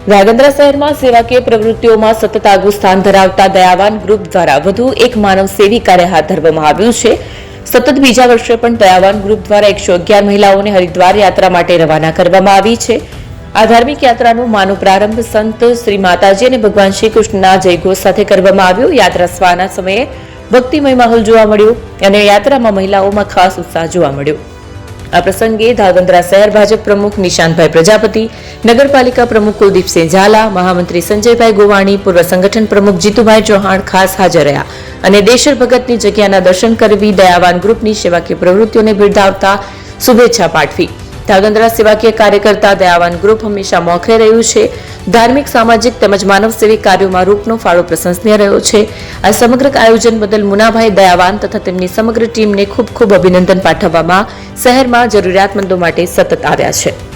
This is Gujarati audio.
ધ્રાંગધ્રા શહેરમાં સેવાકીય પ્રવૃત્તિઓમાં સતત આગવું સ્થાન ધરાવતા દયાવાન ગ્રુપ દ્વારા વધુ એક માનવ સેવી કાર્ય હાથ ધરવામાં આવ્યું છે. સતત બીજા વર્ષે પણ દયાવાન ગ્રુપ દ્વારા 111 મહિલાઓને હરિદ્વાર યાત્રા માટે રવાના કરવામાં આવી છે. આ ધાર્મિક યાત્રાનો માનો પ્રારંભ સંત શ્રી માતાજી અને ભગવાન શ્રી કૃષ્ણના જયઘોષ સાથે કરવામાં આવ્યો. યાત્રા સ્વાના સમયે ભક્તિમય માહોલ જોવા મળ્યો અને યાત્રામાં મહિલાઓમાં ખાસ ઉત્સાહ જોવા મળ્યો. આ પ્રસંગે ધ્રાંગધ્રા શહેર ભાજપ પ્રમુખ નિશાંતભાઈ પ્રજાપતિ, નગરપાલિકા પ્રમુખ કુલદીપસિંહ ઝાલા, મહામંત્રી સંજયભાઈ ગોવાણી, પૂર્વ સંગઠન પ્રમુખ જીતુભાઈ ચૌહાણ ખાસ હાજર રહ્યા અને દેશર ભગતની જગ્યાના દર્શન કરવી દયાવાન ગ્રુપની સેવાકીય પ્રવૃત્તિઓને બિરદાવતા શુભેચ્છા પાઠવી. ધ્રાંગધ્રા સેવાકીય કાર્યકર્તા દયાવાન ગ્રુપ હંમેશા મોખરે રહ્યું છે. ધાર્મિક, સામાજિક તેમજ માનવ સેવી કાર્યોમાં રૂપનો ફાળો પ્રશંસનીય રહ્યો છે. આ સમગ્ર આયોજન બદલ મુનાભાઈ દયાવાન તથા તેમની સમગ્ર ટીમને ખૂબ ખૂબ અભિનંદન પાઠવવામાં શહેરમાં જરૂરિયાતમંદો માટે સતત આવ્યા છે.